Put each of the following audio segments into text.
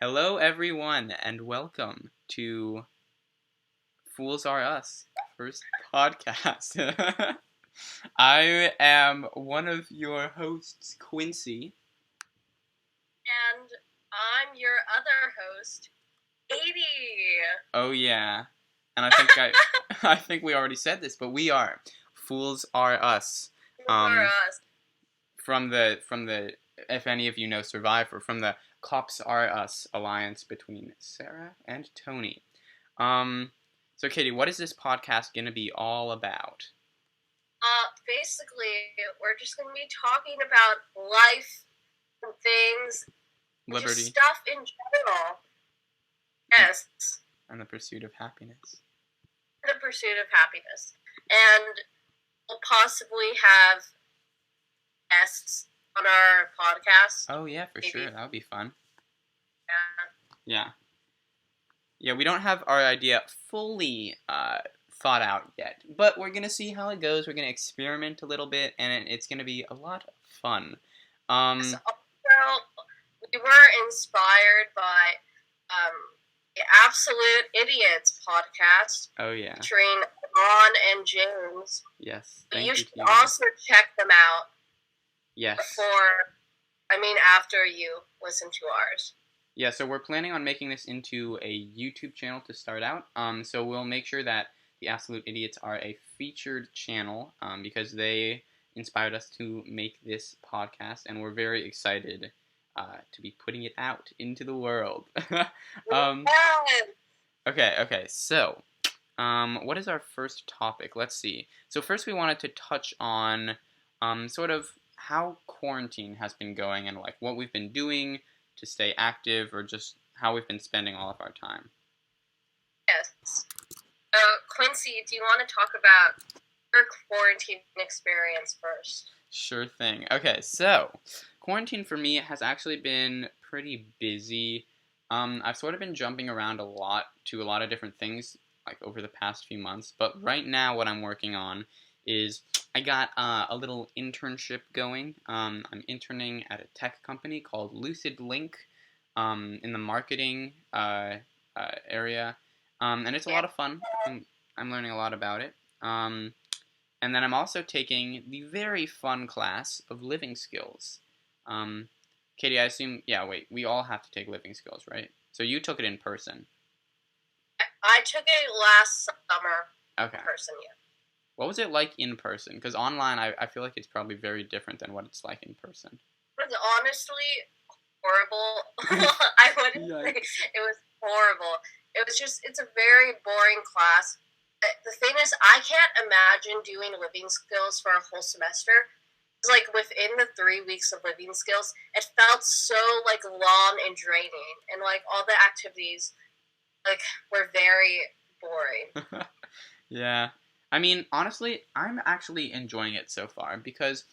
Hello, everyone, and welcome to Fools Are Us, first podcast. I am one of your hosts, Quincy. And I'm your other host, Katie. Oh yeah, and I think we already said this, but we are Fools Are Us. Fools Are Us. From the if any of you know Survivor, from the Cops Are Us alliance between Sarah and Tony. So Katie, what is this podcast gonna be all about? Basically, we're just gonna be talking about life and things, Liberty, just stuff in general. Yes. And the pursuit of happiness. The pursuit of happiness, and we'll possibly have guests on our podcast. Oh yeah, for sure, that would be fun. Yeah. Yeah, we don't have our idea fully thought out yet, but we're gonna see how it goes. We're gonna experiment a little bit, and it's gonna be a lot of fun. So, we were inspired by the Absolute Idiots podcast. Oh yeah. Featuring Ron and James. Yes. But you should also check them out. Yes. After you listen to ours. Yeah, so we're planning on making this into a YouTube channel to start out. So we'll make sure that the Absolute Idiots are a featured channel because they inspired us to make this podcast, and we're very excited to be putting it out into the world. Okay, so what is our first topic? Let's see. So first we wanted to touch on sort of how quarantine has been going and like what we've been doing to stay active, or just how we've been spending all of our time. Yes. Quincy, do you want to talk about your quarantine experience first? Sure thing. Okay, so quarantine for me has actually been pretty busy. I've sort of been jumping around a lot to a lot of different things like over the past few months, but right now what I'm working on is I got a little internship going. I'm interning at a tech company called Lucid Link in the marketing area, and it's a lot of fun. I'm learning a lot about it. And then I'm also taking the very fun class of living skills. Katie, I assume, we all have to take living skills, right? So you took it in person. I took it last summer. Okay. In person, yeah. What was it like in person? Because online, I feel like it's probably very different than what it's like in person. It was honestly horrible. I wouldn't say it was horrible. It's a very boring class. The thing is, I can't imagine doing living skills for a whole semester. It's like within the 3 weeks of living skills, it felt so like long and draining, and like all the activities like were very boring. Yeah. I mean, honestly, I'm actually enjoying it so far because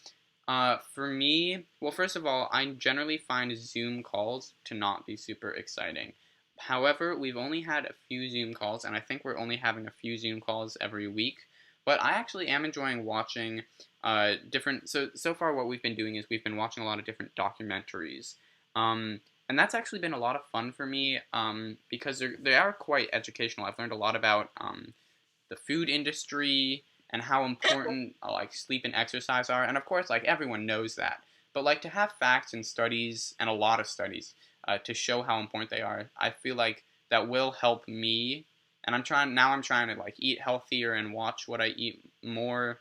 for me, well, first of all, I generally find Zoom calls to not be super exciting. However, we've only had a few Zoom calls, and I think we're only having a few Zoom calls every week. But I actually am enjoying watching different... So far what we've been doing is we've been watching a lot of different documentaries. And that's actually been a lot of fun for me because they are quite educational. I've learned a lot about the food industry and how important like sleep and exercise are, and of course like everyone knows that, but like to have facts and studies, and a lot of studies to show how important they are, I feel like that will help me, and I'm trying to like eat healthier and watch what I eat more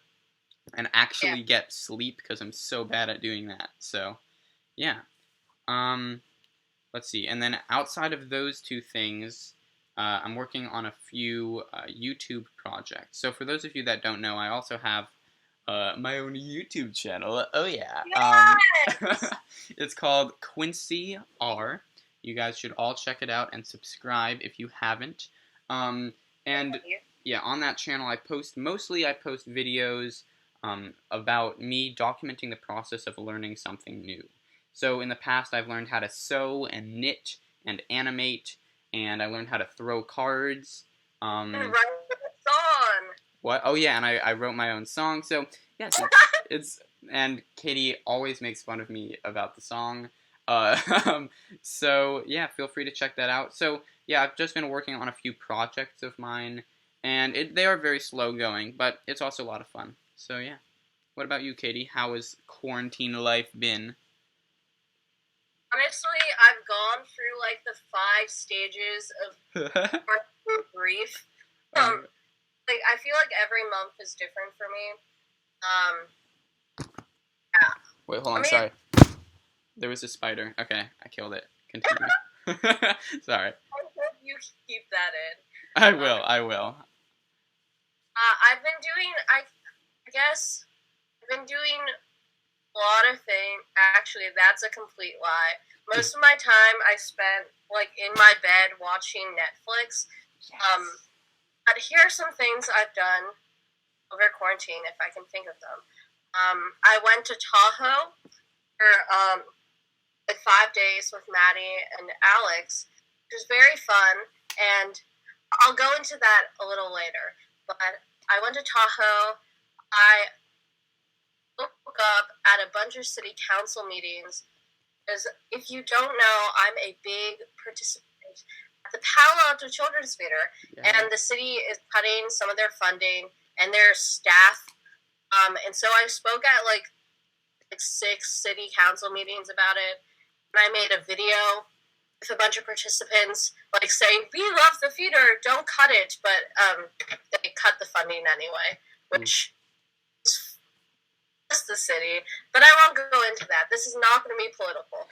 and actually get sleep because I'm so bad at doing that. So yeah, let's see, and then outside of those two things, I'm working on a few YouTube projects. So for those of you that don't know, I also have my own YouTube channel. Oh yeah. Yes! It's called Quincy R. You guys should all check it out and subscribe if you haven't. And yeah, on that channel I post videos about me documenting the process of learning something new. So in the past I've learned how to sew and knit and animate, and I learned how to throw cards. And write a song. What? Oh yeah, and I wrote my own song. So yes, it's and Katie always makes fun of me about the song. So yeah, feel free to check that out. So yeah, I've just been working on a few projects of mine, and they are very slow going, but it's also a lot of fun. So yeah. What about you, Katie? How has quarantine life been? Honestly, I've gone through like the 5 stages of grief. Like I feel like every month is different for me. Yeah. Wait, hold on. Sorry, there was a spider. Okay, I killed it. Continue. Sorry. I hope you keep that in. I will. I will. I've been doing. I guess I've been doing a lot of things. Actually, that's a complete lie. Most of my time I spent like in my bed watching Netflix. Yes. But here are some things I've done over quarantine, if I can think of them. I went to Tahoe for like 5 days with Maddie and Alex, which was very fun, and I'll go into that a little later. But I went to Tahoe. I woke up at a bunch of city council meetings. Because if you don't know, I'm a big participant at the Palo Alto Children's Theater, and the city is cutting some of their funding and their staff. And so I spoke at like 6 city council meetings about it, and I made a video with a bunch of participants, like saying, "We love the theater, don't cut it," but they cut the funding anyway, which is the city, but I won't go into that. This is not going to be political.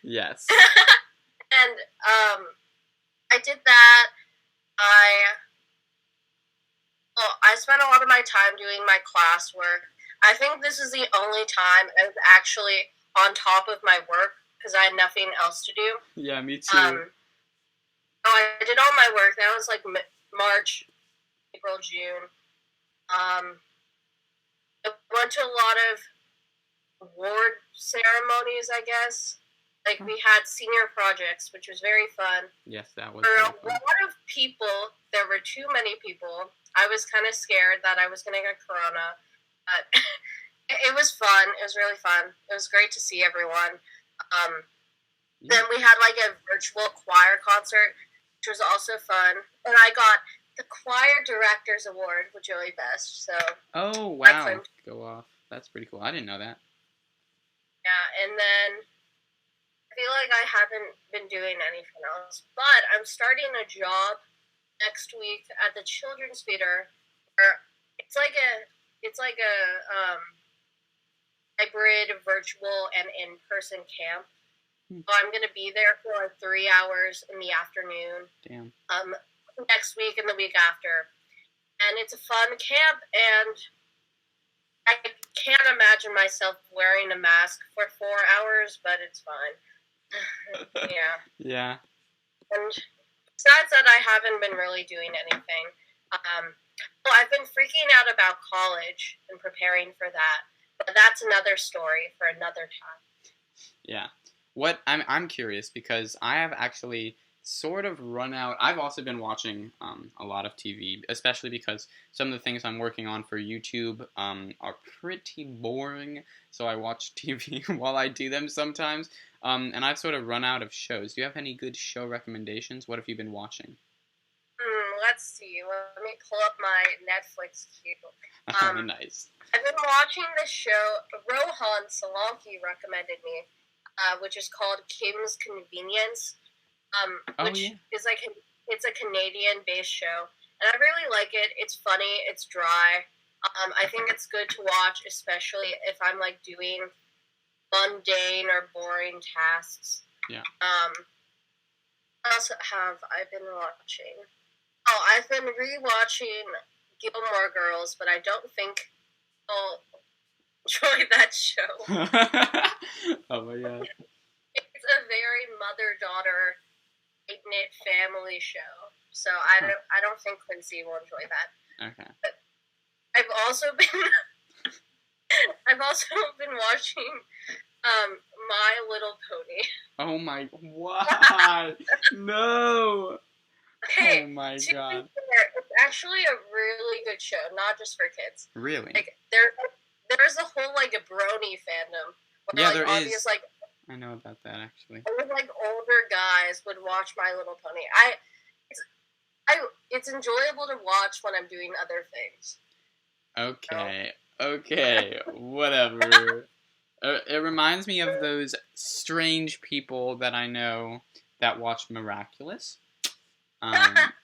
Yes. And I did that. I spent a lot of my time doing my classwork. I think this is the only time I was actually on top of my work because I had nothing else to do. Yeah, me too. So I did all my work. That was like March, April, June. I went to a lot of award ceremonies, I guess. Like, we had senior projects, which was very fun. Yes, that was For very a fun. lot of people, there were too many people. I was kind of scared that I was going to get corona. But it was fun. It was really fun. It was great to see everyone. Then we had, like, a virtual choir concert, which was also fun. And I got the Choir Directors Award with Joey Best. So oh, wow. Go off. That's pretty cool. I didn't know that. Yeah, and then I feel like I haven't been doing anything else. But I'm starting a job next week at the Children's Theater where it's like a hybrid virtual and in-person camp. So I'm going to be there for like 3 hours in the afternoon. Damn. Next week and the week after. And it's a fun camp, and I can't imagine myself wearing a mask for 4 hours, but it's fine. Yeah. Yeah. And besides that, I haven't been really doing anything. Well, I've been freaking out about college and preparing for that, but that's another story for another time. Yeah. I'm curious because I have actually sort of run out. I've also been watching a lot of TV, especially because some of the things I'm working on for YouTube are pretty boring, so I watch TV while I do them sometimes, and I've sort of run out of shows. Do you have any good show recommendations? What have you been watching? Let's see. Let me pull up my Netflix queue. Nice. I've been watching this show. Rohan Solanki recommended me, which is called Kim's Convenience. Is like it's a Canadian-based show, and I really like it. It's funny, it's dry. I think it's good to watch, especially if I'm like doing mundane or boring tasks. Yeah. What else have I been watching? Oh, I've been rewatching Gilmore Girls, but I don't think I'll enjoy that show. Oh my god. It's a very mother-daughter knit family show, so I don't think Quincy will enjoy that. Okay. But I've also been watching My Little Pony. Oh my! Why? No. Okay, oh my god. It's actually a really good show, not just for kids. Really? Like there's a whole like a brony fandom. Yeah, like, there obvious, is. Like I know about that actually. And like older guys would watch My Little Pony. It's enjoyable to watch when I'm doing other things. Okay, whatever. It reminds me of those strange people that I know that watch Miraculous.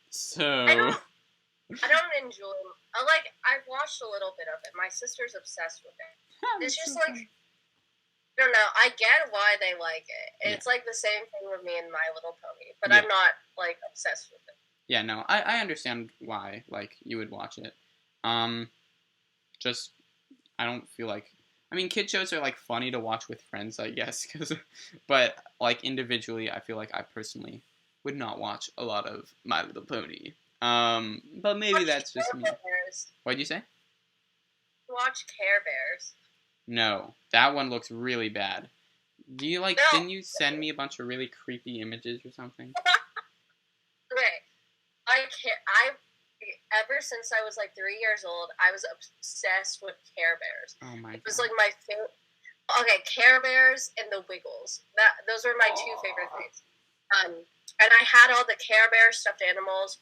So I don't enjoy. I've watched a little bit of it. My sister's obsessed with it. It's just like I don't know. I get why they like it. It's like the same thing with me and My Little Pony, but I'm not like obsessed with it. Yeah, no, I understand why like you would watch it. Just I don't feel like. I mean, kid shows are like funny to watch with friends, I guess, but like individually, I feel like I personally would not watch a lot of My Little Pony. But maybe that's just me. What'd you say? Watch Care Bears. No, that one looks really bad. Do you like? No. Didn't you send me a bunch of really creepy images or something? Okay, ever since I was like 3 years old, I was obsessed with Care Bears. Oh my god! It was like my favorite. Okay, Care Bears and the Wiggles. Those are my two favorite things. And I had all the Care Bear stuffed animals.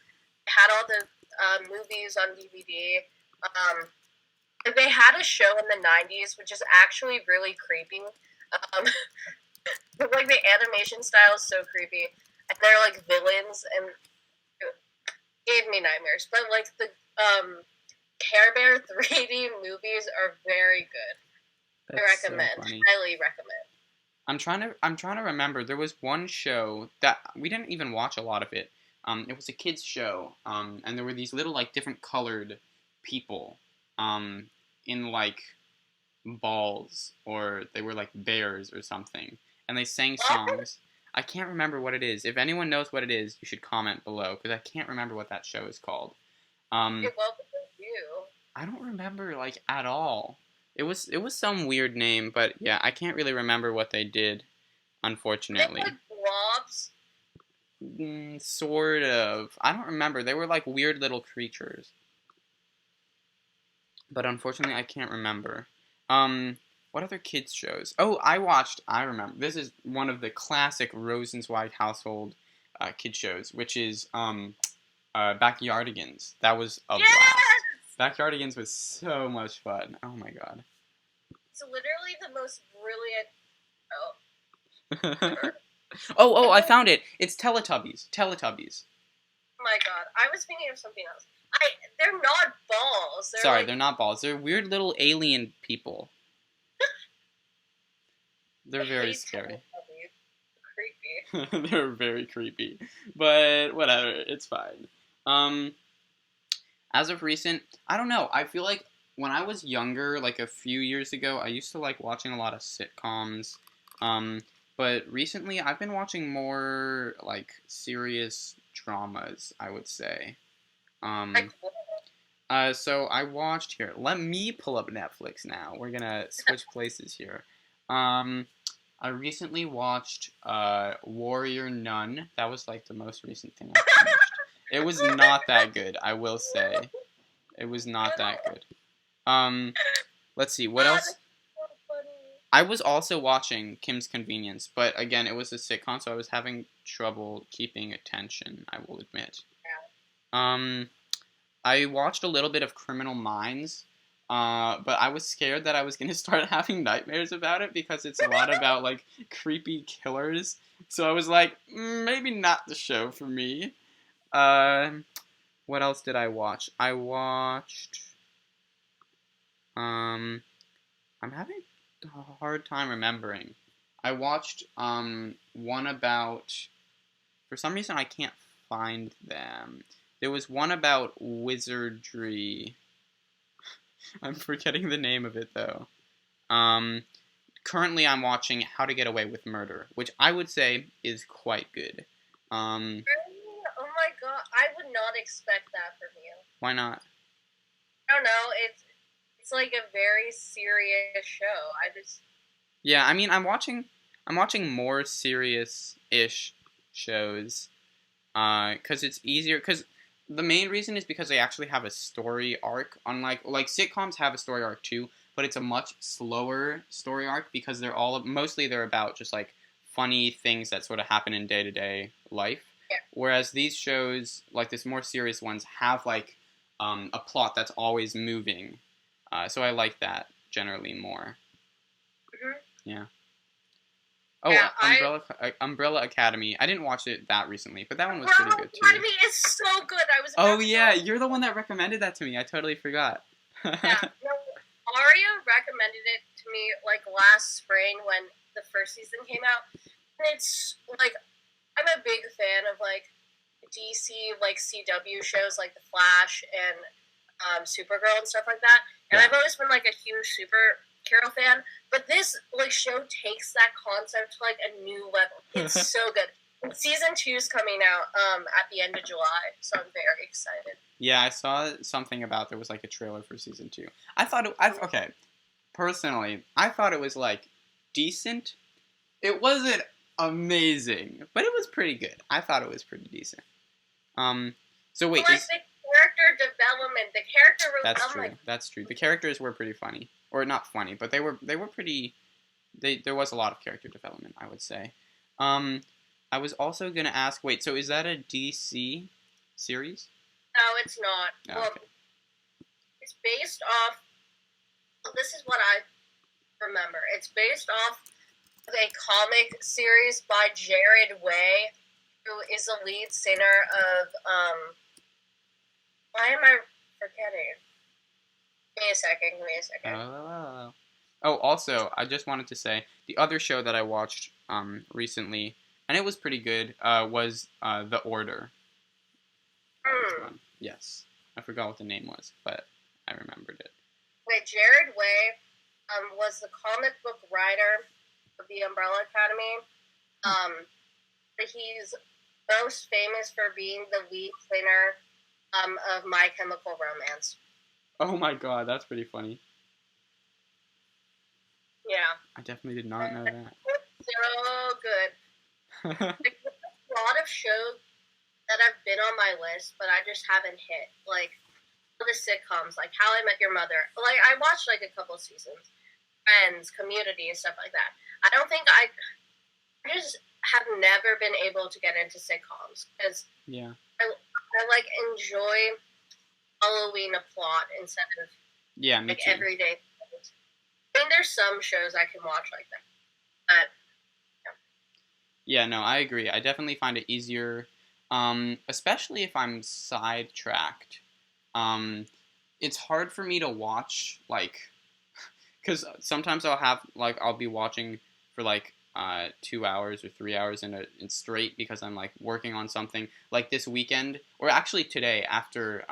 I had all the movies on DVD. They had a show in the 90s, which is actually really creepy. Like the animation style is so creepy, and they're like villains, and it gave me nightmares. But like the Care Bear 3D movies are very good. That's I recommend. So highly recommend. I'm trying to remember. There was one show that we didn't even watch a lot of it. It was a kids show. And there were these little like different colored people. In like balls, or they were like bears or something, and they sang songs. I can't remember what it is. If anyone knows what it is, you should comment below, because I can't remember what that show is called. You. I don't remember like at all. It was some weird name, but yeah, I can't really remember what they did, unfortunately. They like blobs? Sort of. I don't remember. They were like weird little creatures. But unfortunately, I can't remember. What other kids shows? Oh, I remember. This is one of the classic Rosenzweig household kid shows, which is Backyardigans. That was a blast. Backyardigans was so much fun. Oh my god. It's literally the most brilliant. Oh, I found it. It's Teletubbies. Oh my god, I was thinking of something else. They're not balls. They're not balls. They're weird little alien people. They're very scary. Creepy. They're very creepy. But whatever, it's fine. As of recent, I don't know. I feel like when I was younger, like a few years ago, I used to like watching a lot of sitcoms. But recently, I've been watching more like serious dramas, I would say. So I watched here. Let me pull up Netflix now. We're gonna switch places here. I recently watched Warrior Nun. That was like the most recent thing I finished. It was not that good, I will say. It was not that good. Let's see, what else? I was also watching Kim's Convenience, but again, it was a sitcom, so I was having trouble keeping attention, I will admit. I watched a little bit of Criminal Minds, but I was scared that I was going to start having nightmares about it because it's a lot about, like, creepy killers. So I was like, maybe not the show for me. What else did I watch? I watched... I'm having a hard time remembering. I watched one about... For some reason, I can't find them. There was one about wizardry. I'm forgetting the name of it, though. Currently, I'm watching How to Get Away with Murder, which I would say is quite good. Oh my god, I would not expect that from you. Why not? I don't know, it's like a very serious show. Yeah, I mean, I'm watching more serious-ish shows, because it's easier, because the main reason is because they actually have a story arc, unlike, like, sitcoms have a story arc too, but it's a much slower story arc because they're about just like funny things that sort of happen in day-to-day life. Yeah. Whereas these shows, like this more serious ones, have like a plot that's always moving. So I like that generally more. Mm-hmm. Yeah. Oh, yeah, Umbrella Academy. I didn't watch it that recently, but that one was Umbrella pretty good too. Academy is so good. Oh yeah, you're the one that recommended that to me. I totally forgot. Yeah, no, Aria recommended it to me like last spring when the first season came out. And it's like I'm a big fan of like DC like CW shows like The Flash and Supergirl and stuff like that. And I've always been like a huge Superhero fan. But this like show takes that concept to like a new level. It's so good. And season 2 is coming out at the end of July, so I'm very excited. Yeah, I saw something about there was like a trailer for season 2. Okay. Personally, I thought it was like decent. It wasn't amazing, but it was pretty good. I thought it was pretty decent. So wait, like the character development, the character. That's true. That's true. The characters were pretty funny, or not funny, but they were pretty. There was a lot of character development, I would say. I was also gonna ask. Wait, so is that a DC series? No, it's not. Oh, well, okay. It's based off. Well, this is what I remember. It's based off of a comic series by Jared Way, who is the lead singer of. Why am I forgetting? Give me a second. Oh, also, I just wanted to say the other show that I watched recently, and it was pretty good, was The Order. Yes. I forgot what the name was, but I remembered it. Wait, Jared Way was the comic book writer of the Umbrella Academy. He's most famous for being the lead singer of My Chemical Romance. Oh my god, that's pretty funny. Yeah. I definitely did not know that. So good. There's a lot of shows that have been on my list, but I just haven't hit. Like, the sitcoms, like How I Met Your Mother. Like, I watched, like, a couple seasons. Friends, Community, and stuff like that. I don't think I just have never been able to get into sitcoms. Because I, like, enjoy following a plot instead of, me too. everyday things. I mean, there's some shows I can watch like that. But, yeah, no, I agree. I definitely find it easier, especially if I'm sidetracked. It's hard for me to watch, like, because sometimes I'll be watching for, like, 2 hours or 3 hours in straight because I'm, like, working on something. Like, this weekend, or actually today, after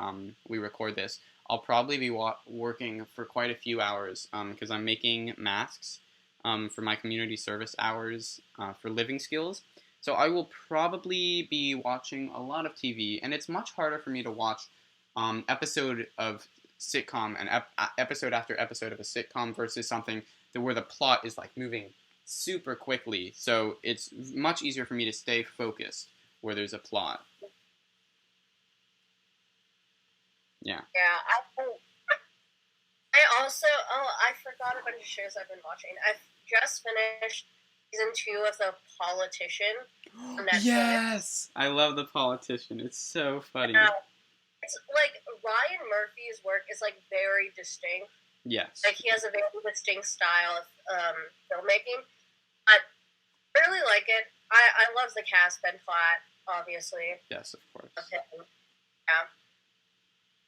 we record this, I'll probably be working for quite a few hours because I'm making masks for my community service hours for living skills. So I will probably be watching a lot of TV, and it's much harder for me to watch episode of sitcom and episode after episode of a sitcom versus something where the plot is like moving super quickly. So it's much easier for me to stay focused where there's a plot. Yeah. Yeah. I also I forgot a bunch of shows I've been watching. I've just finished season 2 of The Politician on Netflix. Yes! I love The Politician. It's so funny. It's like Ryan Murphy's work is like very distinct. Yes. Like he has a very distinct style of filmmaking. I really like it. I love the cast. Ben Platt, obviously. Yes, of course. Yeah.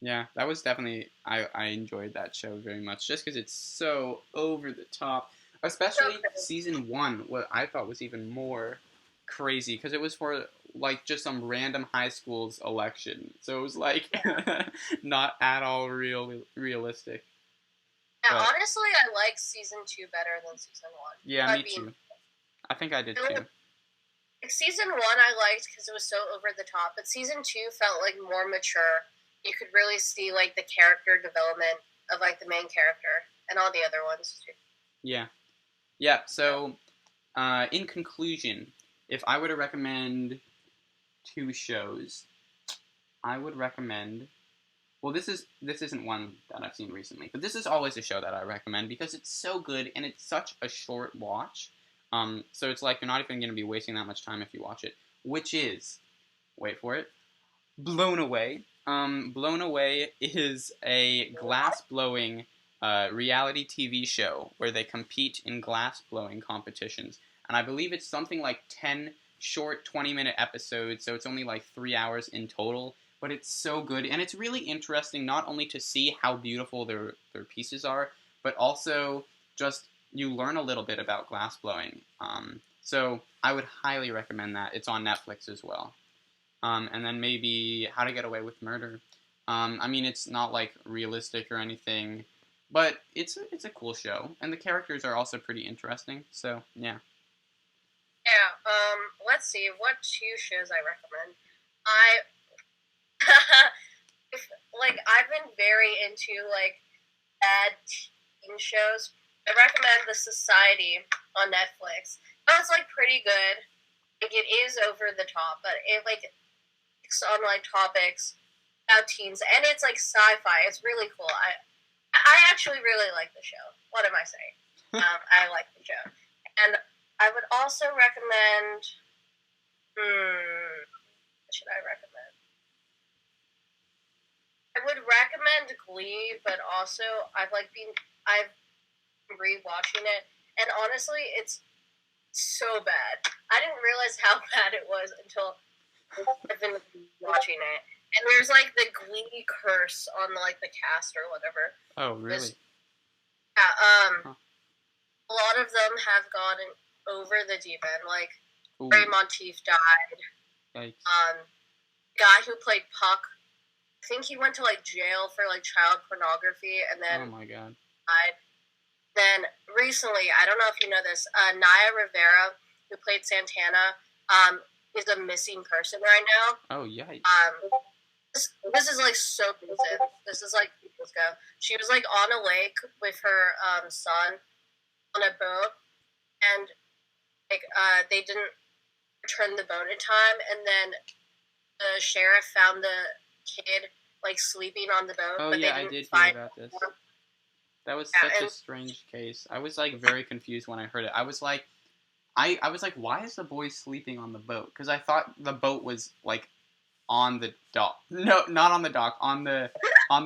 Yeah, that was definitely, I enjoyed that show very much, just because it's so over the top. Especially season 1, what I thought was even more crazy, because it was for, like, just some random high school's election. So it was, like, not at all realistic. Yeah, honestly, I like season 2 better than season 1. Yeah, me too. I think I did too. Season 1 I liked because it was so over the top, but season 2 felt, like, more mature. You could really see, like, the character development of, like, the main character and all the other ones, too. Yeah. Yeah, so, in conclusion, if I were to recommend 2 shows, I would recommend Well, this isn't one that I've seen recently, but this is always a show that I recommend because it's so good and it's such a short watch. So it's like you're not even going to be wasting that much time if you watch it, which is, wait for it, Blown Away. Blown Away is a glass blowing reality TV show where they compete in glass blowing competitions, and I believe it's something like 10 short 20-minute episodes, so it's only like 3 hours in total. But it's so good, and it's really interesting not only to see how beautiful their pieces are, but also just you learn a little bit about glass blowing. So I would highly recommend that. It's on Netflix as well. And then maybe How to Get Away with Murder. I mean, it's not like realistic or anything, but it's a cool show, and the characters are also pretty interesting. So yeah. Yeah. Let's see. What two shows I recommend? I I've been very into like bad teen shows. I recommend The Society on Netflix. Oh, it's like pretty good. Like it is over the top, but it like it's on like topics about teens, and it's like sci-fi. It's really cool. I actually really like the show. What am I saying? I like the show, and I would also recommend. What should I recommend? I would recommend Glee, but also I've been rewatching it, and honestly, it's so bad. I didn't realize how bad it was until I've been watching it. And there's like the Glee curse on like the cast or whatever. Oh, really? Yeah. A lot of them have gotten over the deep end. Like Ray Monteith died. Yikes. Guy who played Puck, I think he went to like jail for like child pornography, and then oh my god, died. Then recently, I don't know if you know this, Naya Rivera, who played Santana, is a missing person right now. Oh yikes. This is like so recent. This is like years ago. She was like on a lake with her son on a boat, and like they didn't return the boat in time, and then the sheriff found the kid like sleeping on the boat. Oh but yeah, they I didn't did find hear about this. him. That was such a strange case. I was like very confused when I heard it. I was like, I was like, why is the boy sleeping on the boat? Because I thought the boat was like on the dock. No, not on the dock. On the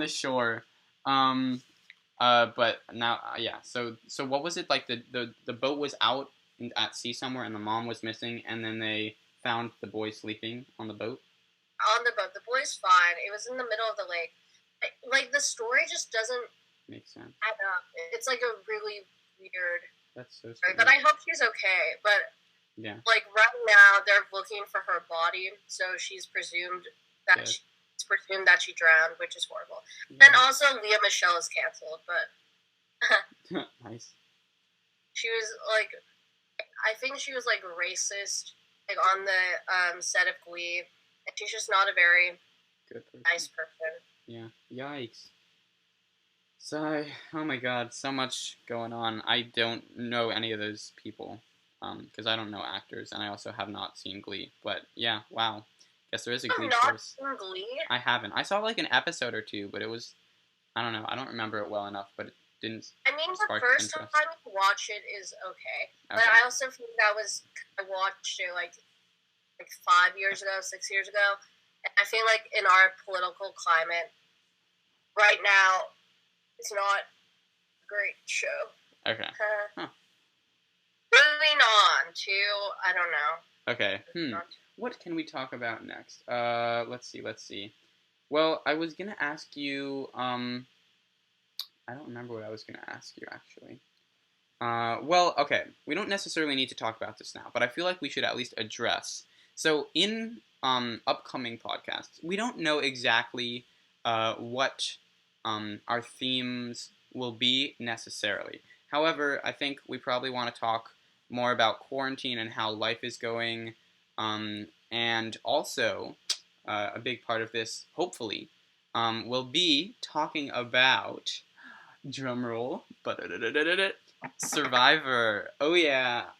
shore. But now, yeah. So what was it like? The boat was out at sea somewhere, and the mom was missing, and then they found the boy sleeping on the boat. On the boat, the boy's fine. It was in the middle of the lake. Like the story just doesn't make sense. add up. It's like a really weird. That's so story. But I hope she's okay. But yeah, like right now they're looking for her body, so she's presumed that she drowned, which is horrible. Yeah. And also Leah Michelle is canceled, but nice. She was like, I think she was like racist, like on the set of Glee, and she's just not a very good person. Nice person. Yeah. Yikes. So, oh my god, so much going on. I don't know any of those people, because I don't know actors, and I also have not seen Glee. But yeah, wow. Guess there is a Glee course. Not seen Glee? I haven't. I saw like an episode or two, but it was, I don't know. I don't remember it well enough, but it didn't. I mean, the first time you watch it is okay, but I also think I watched it like 5 years ago, 6 years ago, and I feel like in our political climate right now, it's not a great show. Okay. Moving on to, I don't know. Okay. What can we talk about next? Let's see. Well, I was gonna ask you, I don't remember what I was gonna ask you, actually. Well, okay. We don't necessarily need to talk about this now, but I feel like we should at least address. So, in, upcoming podcasts, we don't know exactly, what, our themes will be necessarily. However, I think we probably want to talk more about quarantine and how life is going, and also, a big part of this, hopefully, will be talking about, drumroll, Survivor. Oh yeah,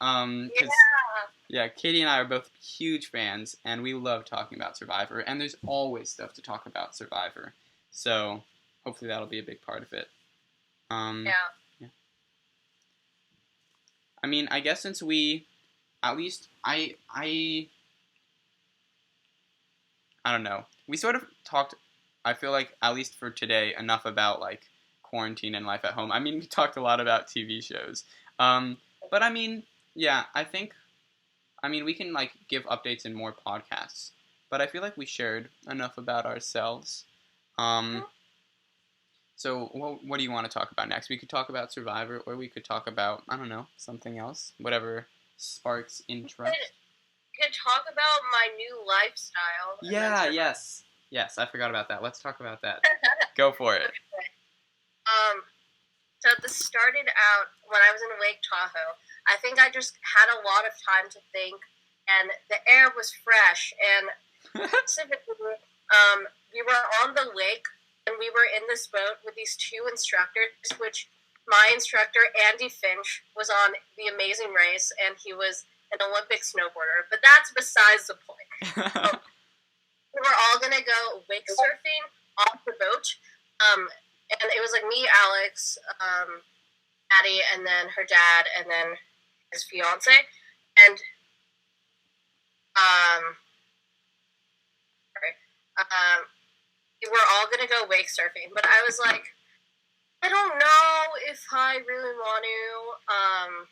yeah, Katie and I are both huge fans, and we love talking about Survivor, and there's always stuff to talk about Survivor. So hopefully that'll be a big part of it. Yeah. I mean, I guess since we, at least I don't know. We sort of talked, I feel like, at least for today, enough about, like, quarantine and life at home. I mean, we talked a lot about TV shows. But, I mean, yeah, I mean, we can, like, give updates in more podcasts. But I feel like we shared enough about ourselves. So, what do you want to talk about next? We could talk about Survivor, or we could talk about, I don't know, something else. Whatever sparks interest. We could talk about my new lifestyle. Yeah, yes. Yes, I forgot about that. Let's talk about that. Go for it. Okay. So this started out when I was in Lake Tahoe. I think I just had a lot of time to think, and the air was fresh. And specifically, we were on the lake, and we were in this boat with these two instructors, which my instructor, Andy Finch, was on The Amazing Race, and he was an Olympic snowboarder. But that's besides the point. So we were all going to go wake surfing off the boat. And it was like me, Alex, Addie, and then her dad, and then his fiance. And we were all going to go wake surfing. But I was like, I don't know if I really want to.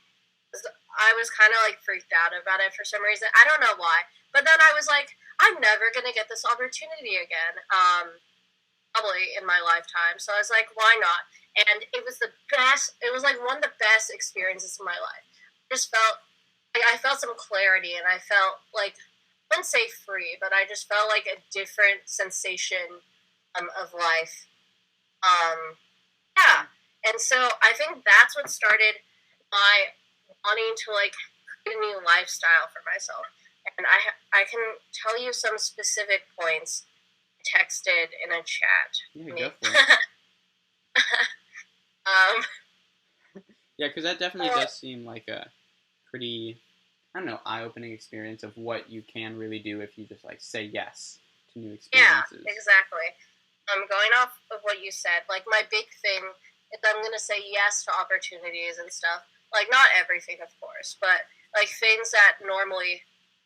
I was kind of like freaked out about it for some reason. I don't know why. But then I was like, I'm never going to get this opportunity again. Probably in my lifetime. So I was like, why not? And it was the best. It was like one of the best experiences of my life. I felt some clarity, and I felt like, I wouldn't say free, but I just felt like a different sensation of life. Yeah. And so I think that's what started my wanting to like create a new lifestyle for myself. And I can tell you some specific points texted in a chat. Yeah, go for it. Yeah, because that definitely does seem like a pretty, I don't know, eye-opening experience of what you can really do if you just like say yes to new experiences. Yeah, exactly. Going off of what you said, like my big thing is I'm gonna say yes to opportunities and stuff. Like not everything, of course, but like things that normally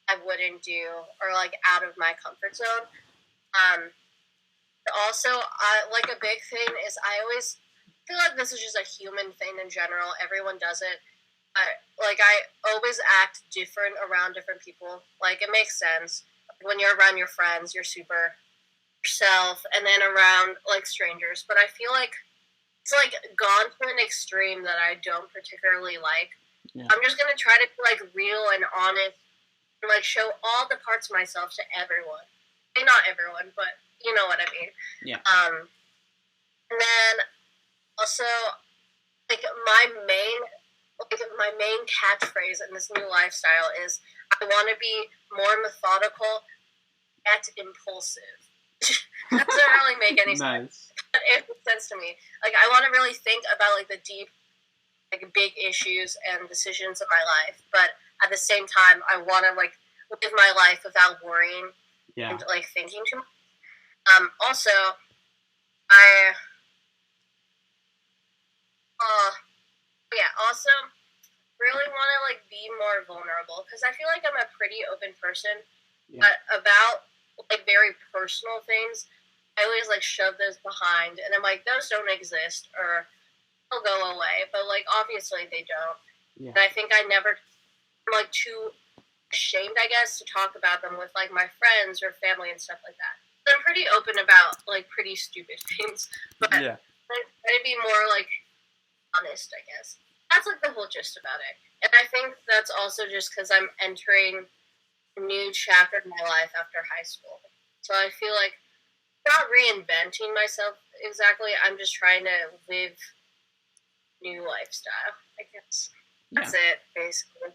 I wouldn't do or like out of my comfort zone. Also, like a big thing is I always feel like this is just a human thing in general. Everyone does it. Like I always act different around different people. Like it makes sense. When you're around your friends, you're super yourself, and then around like strangers. But I feel like it's like gone to an extreme that I don't particularly like. Yeah. I'm just gonna try to be like real and honest, and like show all the parts of myself to everyone. Maybe not everyone, but you know what I mean. Yeah. And then also like my main catchphrase in this new lifestyle is I want to be more methodical yet impulsive. That doesn't really make any sense, but it makes sense to me. Like I want to really think about like the deep, like big issues and decisions of my life, but at the same time, I want to like live my life without worrying and like thinking too much. Also, also really want to like be more vulnerable because I feel like I'm a pretty open person, but about like very personal things, I always like shove those behind, and I'm like, those don't exist or they'll go away, but like obviously they don't. And I think I'm like too ashamed, I guess, to talk about them with like my friends or family and stuff like that. So I'm pretty open about like pretty stupid things, but I try to be more like honest, I guess. That's like the whole gist about it. And I think that's also just because I'm entering a new chapter in my life after high school. So I feel like I'm not reinventing myself exactly. I'm just trying to live new lifestyle, I guess. That's it, basically.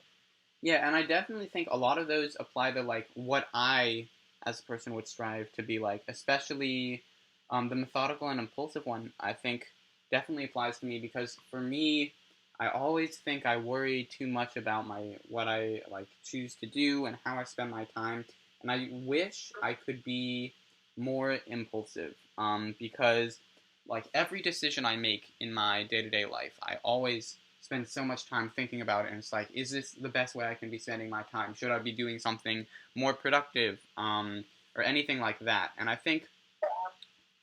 Yeah, and I definitely think a lot of those apply to like what I as a person would strive to be like, especially the methodical and impulsive one, I think definitely applies to me because for me, I always think I worry too much about what I like choose to do and how I spend my time, and I wish I could be more impulsive, because like every decision I make in my day-to-day life, I always spend so much time thinking about it, and it's like, is this the best way I can be spending my time? Should I be doing something more productive, or anything like that? And I think,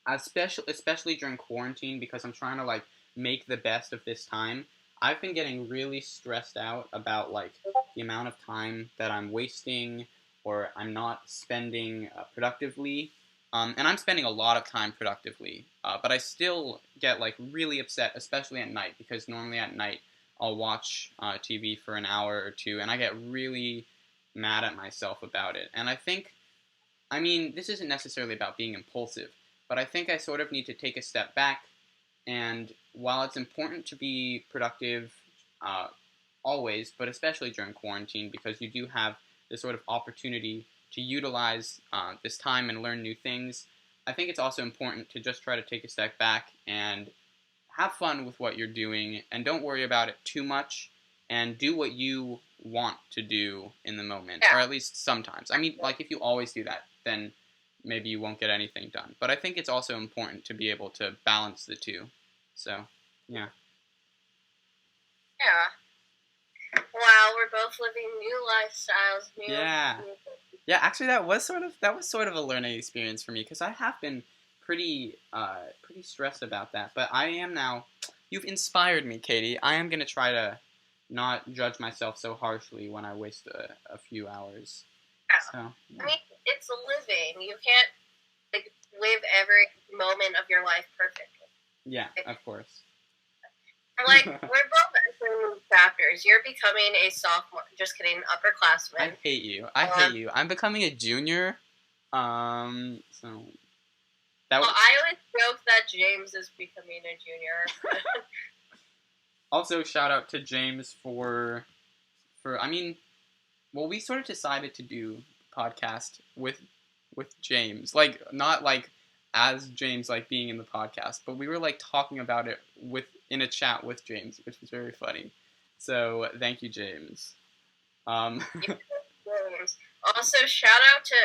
especially during quarantine, because I'm trying to like make the best of this time, I've been getting really stressed out about like the amount of time that I'm wasting or I'm not spending productively. And I'm spending a lot of time productively, but I still get like really upset, especially at night, because normally at night I'll watch TV for an hour or two, and I get really mad at myself about it. And I think, I mean, this isn't necessarily about being impulsive, but I think I sort of need to take a step back. And while it's important to be productive uh, always, but especially during quarantine, because you do have this sort of opportunity to utilize this time and learn new things, I think it's also important to just try to take a step back and have fun with what you're doing and don't worry about it too much and do what you want to do in the moment, or at least sometimes. I mean, like if you always do that, then maybe you won't get anything done. But I think it's also important to be able to balance the two. So, yeah. Yeah. Wow, we're both living new lifestyles. Yeah. Yeah, actually that was sort of a learning experience for me, because I have been pretty stressed about that. But I am now. You've inspired me, Katie. I am going to try to not judge myself so harshly when I waste a few hours. Yeah. So, yeah. I mean, it's living. You can't like live every moment of your life perfectly. Yeah, of course. Like, we're both entering new chapters. You're becoming a sophomore. Just kidding, upperclassman. I hate you. I hate you. I'm becoming a junior. So that. Well, I always joke that James is becoming a junior. Also, shout out to James for. I mean, well, we sort of decided to do podcast with James, like not like as James like being in the podcast, but we were like talking about it in a chat with James, which was very funny. So thank you, James. James. Also, shout out to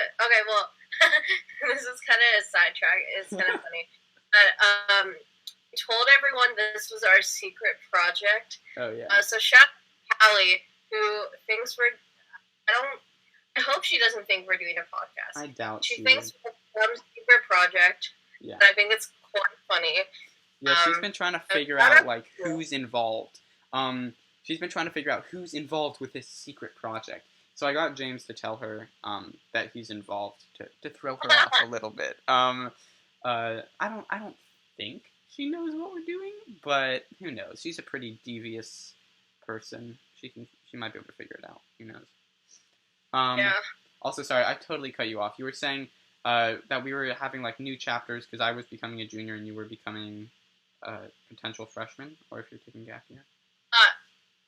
this is kind of a sidetrack. It's kind of funny, but we told everyone this was our secret project. Oh yeah. So shout out to Callie, who thinks we're. I hope she doesn't think we're doing a podcast. I doubt she thinks we're some secret project. Yeah. And I think it's quite funny. Yeah, she's been trying to figure out like who's involved. She's been trying to figure out who's involved with this secret project. So I got James to tell her that he's involved to throw her off a little bit. I don't think she knows what we're doing, but who knows? She's a pretty devious person. She might be able to figure it out. Who knows? Yeah. Also, sorry, I totally cut you off. You were saying that we were having like new chapters because I was becoming a junior and you were becoming a potential freshman, or if you're taking gap year. I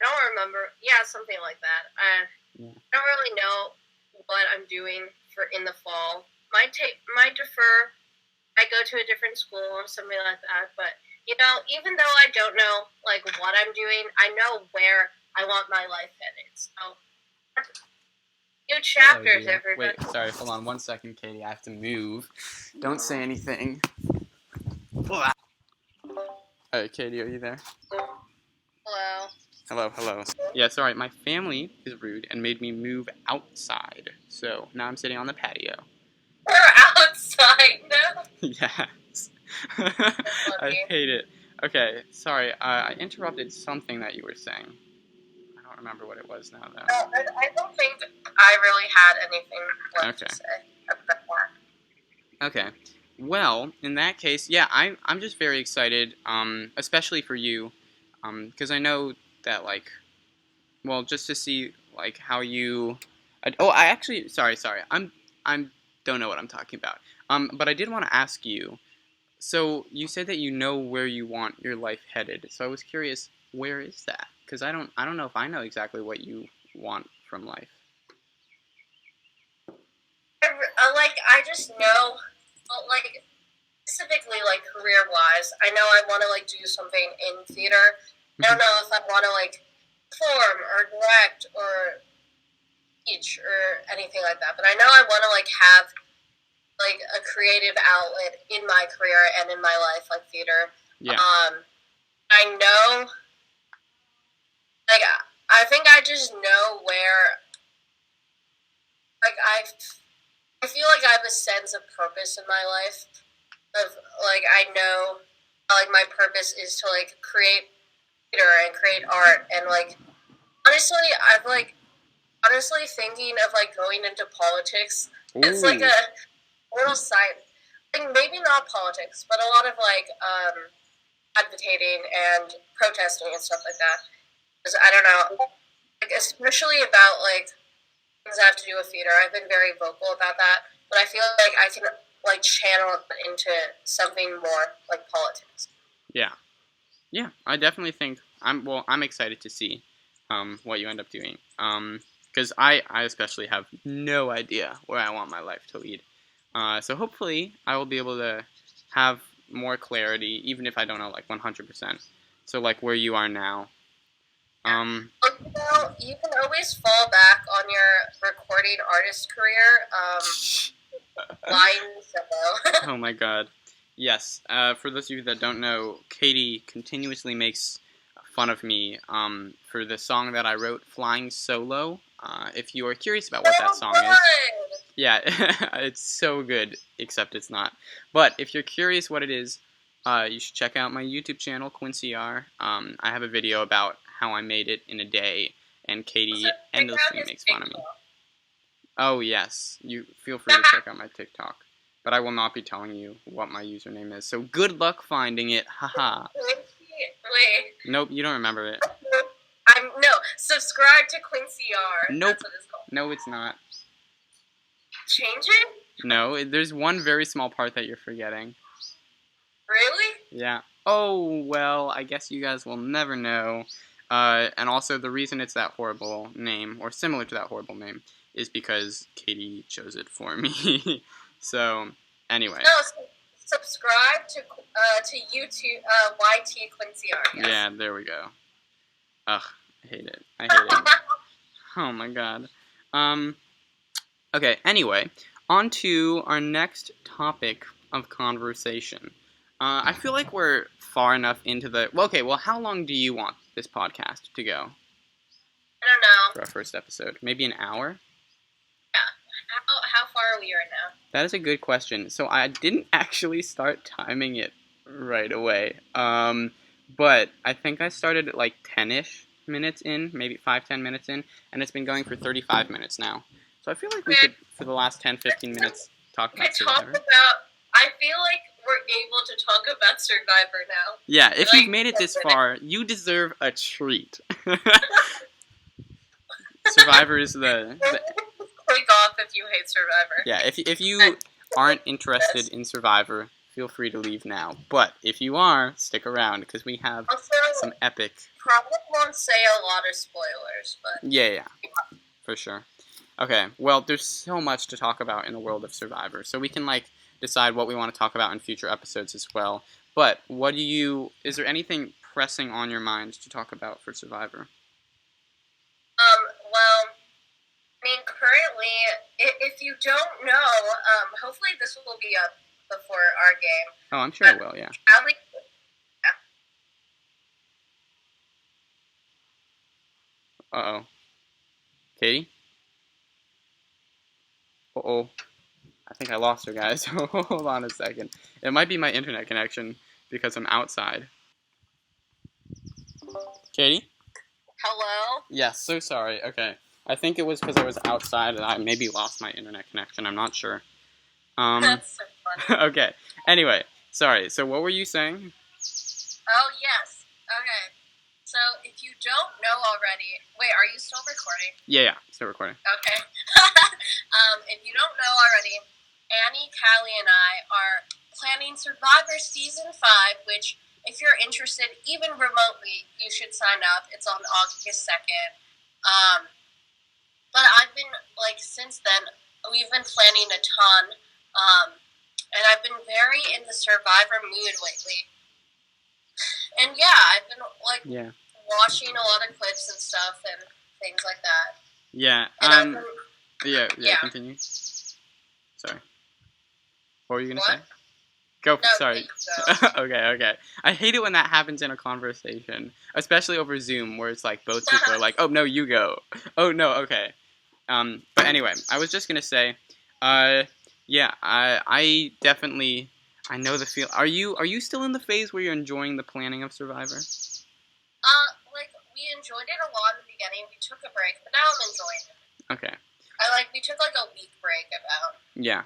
don't remember. Yeah, something like that. I don't really know what I'm doing in the fall. Might defer. I go to a different school or something like that. But even though I don't know like what I'm doing, I know where I want my life headed. So new chapters, everybody. Wait, sorry, hold on 1 second, Katie. I have to move. Don't say anything. Alright, Katie, are you there? Hello. Hello. Yeah, sorry, my family is rude and made me move outside. So now I'm sitting on the patio. We're outside now? Yes. I hate it. Okay, sorry, I interrupted something that you were saying. I don't remember what it was now, though. I don't think I really had anything left to say about that. Okay. Well, in that case, yeah, I'm just very excited, especially for you, because I know that, like, well, just to see, like, how you, I actually, sorry, I'm don't know what I'm talking about, but I did want to ask you, so you said that you know where you want your life headed, so I was curious, where is that? Because I don't know if I know exactly what you want from life. I just know, like, specifically, like, career-wise, I know I want to, like, do something in theater. I don't know if I want to, like, perform or direct or teach or anything like that, but I know I want to, like, have like a creative outlet in my career and in my life, like theater. Yeah. I know, like, I think I just know where, like, I feel like I have a sense of purpose in my life. Of, like, I know, like, my purpose is to, like, create theater and create art. And, like, honestly, I've, like, honestly thinking of, like, going into politics. Ooh. It's, like, a little side, like, maybe not politics, but a lot of, like, advocating and protesting and stuff like that. Because, I don't know, like, especially about, like, things that have to do with theater. I've been very vocal about that, but I feel like I can, like, channel it into something more like politics. Yeah. Yeah, I definitely think I'm excited to see what you end up doing. Because I especially have no idea where I want my life to lead. So hopefully I will be able to have more clarity, even if I don't know, like, 100%. So, like, where you are now. Well, you can always fall back on your recording artist career. Flying solo. Oh my god. Yes. For those of you that don't know, Katie continuously makes fun of me for the song that I wrote, Flying Solo. If you are curious about what that song is. Yeah, it's so good, except it's not. But if you're curious what it is, you should check out my YouTube channel, Quincy R. I have a video about how I made it in a day, and Katie endlessly makes fun of me. Oh, yes. You feel free to check out my TikTok. But I will not be telling you what my username is. So good luck finding it. Haha. Wait. Nope, you don't remember it. No, subscribe to Quincy R. Nope. That's what it's called. No, it's not. Change it? No, there's one very small part that you're forgetting. Really? Yeah. Oh, well, I guess you guys will never know. And also, the reason it's that horrible name, or similar to that horrible name, is because Katie chose it for me. So, anyway. No, subscribe to YouTube, YT Quincy R. Yes. Yeah, there we go. Ugh, I hate it. I hate it. Oh my god. Okay, anyway, on to our next topic of conversation. I feel like we're far enough into the... Well, how long do you want this podcast to go? I don't know. For our first episode? Maybe an hour? Yeah. How far are we right now? That is a good question. So I didn't actually start timing it right away. But I think I started at like 10-ish minutes in, maybe 5-10 minutes in, and it's been going for 35 minutes now. So I feel like we could, for the last 10-15 minutes, talk about Survivor. I feel like we're able to talk about Survivor now. Yeah, if you've made it this far, you deserve a treat. Survivor is the... Click off if you hate Survivor. Yeah, if you aren't interested in Survivor, feel free to leave now. But if you are, stick around, because we have some epic... Probably won't say a lot of spoilers, but... Yeah, for sure. Okay, well, there's so much to talk about in the world of Survivor, so we can, like, decide what we want to talk about in future episodes as well. But is there anything pressing on your mind to talk about for Survivor? Well, I mean, currently, if you don't know, hopefully this will be up before our game. Oh, I'm sure it will, yeah. Uh-oh. Katie? Uh-oh. I think I lost her, guys. Hold on a second. It might be my internet connection because I'm outside. Katie? Hello? Yes, so sorry. Okay. I think it was because I was outside and I maybe lost my internet connection. I'm not sure. That's so funny. Okay. Anyway, sorry. So what were you saying? Oh, yes. Okay. So, if you don't know already... Wait, are you still recording? Yeah, still recording. Okay. If you don't know already, Annie, Callie, and I are planning Survivor Season 5, which, if you're interested, even remotely, you should sign up. It's on August 2nd. But I've been, like, since then, we've been planning a ton, and I've been very in the Survivor mood lately. And yeah, I've been, like, watching a lot of clips and stuff and things like that. Yeah, And yeah, continue. Sorry. What were you gonna What? say? Go. No, Sorry. so. Okay. I hate it when that happens in a conversation, especially over Zoom, where it's like both people are like, "Oh no, you go." Oh no, okay. But anyway, I was just gonna say, uh, yeah, I definitely, I know the feel. Are you still in the phase where you're enjoying the planning of Survivor? Like, we enjoyed it a lot in the beginning. We took a break, but now I'm enjoying it. Okay. We took like a week break about. Yeah.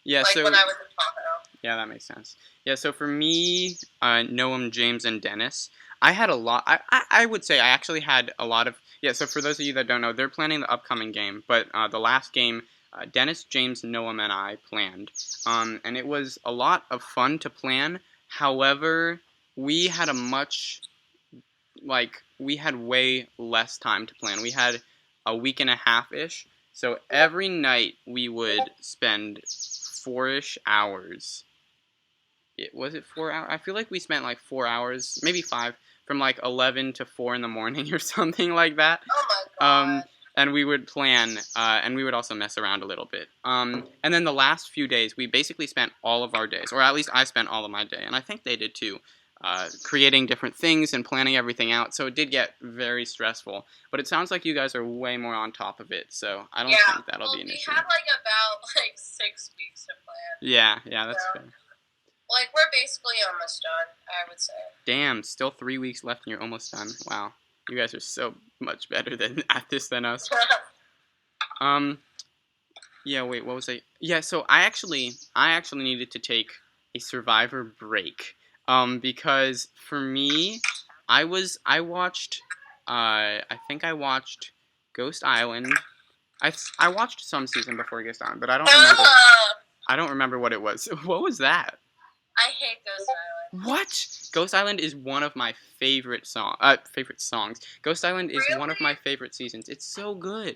Yeah. Like So when I was in Tahoe. yeah, that makes sense. Yeah. So for me, Noam, James, and Dennis, I had a lot. I would say I actually had a lot of. Yeah. So for those of you that don't know, they're planning the upcoming game, but the last game. Dennis, James, Noam, and I planned, and it was a lot of fun to plan. However, we had a much we had way less time to plan. We had a week and a half ish. So every night we would spend 4-ish hours. Was it 4 hours? I feel like we spent like 4 hours, maybe 5, from like 11 to 4 in the morning or something like that. Oh my god. And we would plan, and we would also mess around a little bit. And then the last few days, we basically spent all of our days, or at least I spent all of my day, and I think they did too, creating different things and planning everything out. So it did get very stressful. But it sounds like you guys are way more on top of it, so I don't think that'll be an issue. We had like about 6 weeks to plan. Yeah, that's fair. Like, we're basically almost done, I would say. Damn, still 3 weeks left and you're almost done. Wow. You guys are so much better at this than us. Yeah, wait, what was I? Yeah, so I actually needed to take a Survivor break. Because for me, I think I watched Ghost Island. I watched some season before Ghost Island, but I don't remember what it was. What was that? I hate Ghost Island. What? Ghost Island is one of my favorite songs. Ghost Island is one of my favorite seasons. It's so good.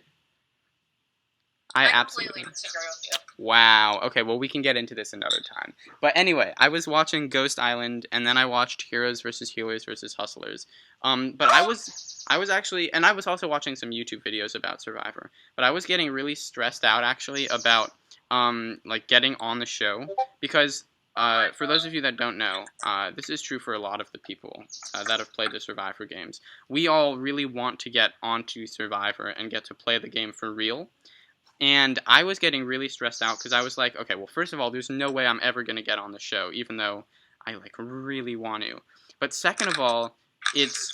I absolutely disagree with you. Wow. Okay, well we can get into this another time. But anyway, I was watching Ghost Island, and then I watched Heroes versus Healers versus Hustlers. But I was actually, and I was also watching some YouTube videos about Survivor. But I was getting really stressed out actually about getting on the show because. For those of you that don't know, this is true for a lot of the people that have played the Survivor games. We all really want to get onto Survivor and get to play the game for real. And I was getting really stressed out because I was like, okay, well, first of all, there's no way I'm ever going to get on the show, even though I really want to. But second of all, it's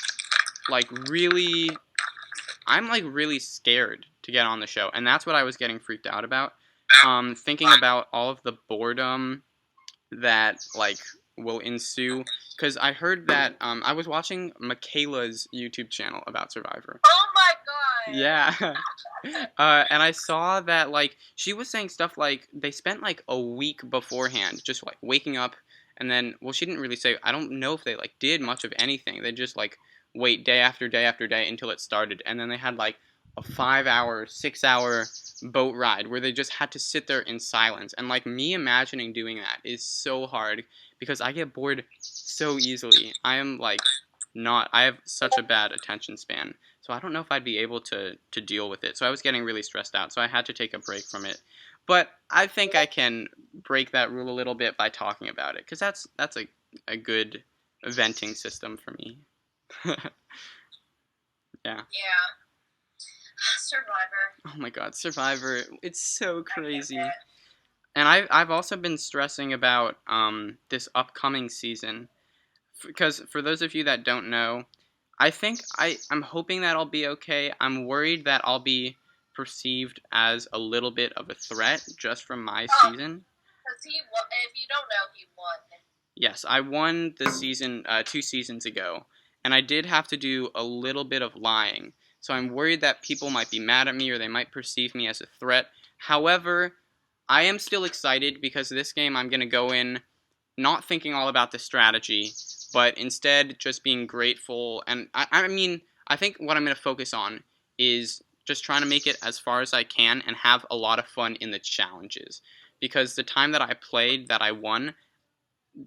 I'm really scared to get on the show. And that's what I was getting freaked out about. Thinking about all of the boredom that will ensue, because I heard that I was watching Michaela's YouTube channel about Survivor. Oh my god! Yeah. And I saw that she was saying stuff like they spent a week beforehand just waking up, and then she didn't really say, I don't know if they did much of anything. They just wait day after day after day until it started, and then they had a 5-hour, 6-hour boat ride where they just had to sit there in silence. And me imagining doing that is so hard because I get bored so easily. I am I have such a bad attention span, so I don't know if I'd be able to deal with it. So I was getting really stressed out, so I had to take a break from it. But I think I can break that rule a little bit by talking about it, because that's a good venting system for me. Yeah. Survivor. Oh my god, Survivor. It's so crazy. And I've also been stressing about this upcoming season. Because for those of you that don't know, I think I'm hoping that I'll be okay. I'm worried that I'll be perceived as a little bit of a threat just from my season. Because if you don't know, he won. Yes, I won the season 2 seasons ago. And I did have to do a little bit of lying. So I'm worried that people might be mad at me or they might perceive me as a threat. However, I am still excited because this game I'm going to go in not thinking all about the strategy, but instead just being grateful. And I think what I'm going to focus on is just trying to make it as far as I can and have a lot of fun in the challenges. Because the time that I played that I won,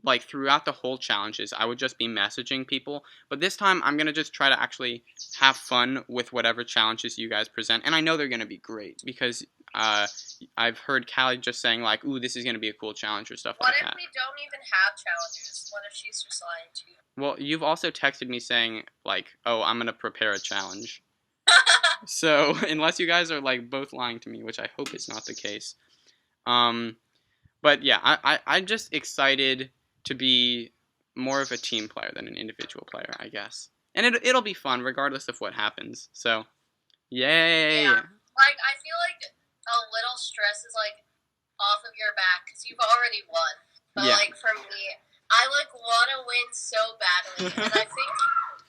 like throughout the whole challenges, I would just be messaging people. But this time, I'm gonna just try to actually have fun with whatever challenges you guys present, and I know they're gonna be great because I've heard Callie just saying like, "Ooh, this is gonna be a cool challenge" or stuff like that. What if we don't even have challenges? What if she's just lying to you? Well, you've also texted me saying like, "Oh, I'm gonna prepare a challenge." So unless you guys are like both lying to me, which I hope is not the case. But yeah, I'm just excited to be more of a team player than an individual player, I guess. And it'll be fun regardless of what happens. So, yay! Yeah. Like, I feel like a little stress is, like, off of your back because you've already won. But, Yeah. like, for me, I, like, want to win so badly. And I think,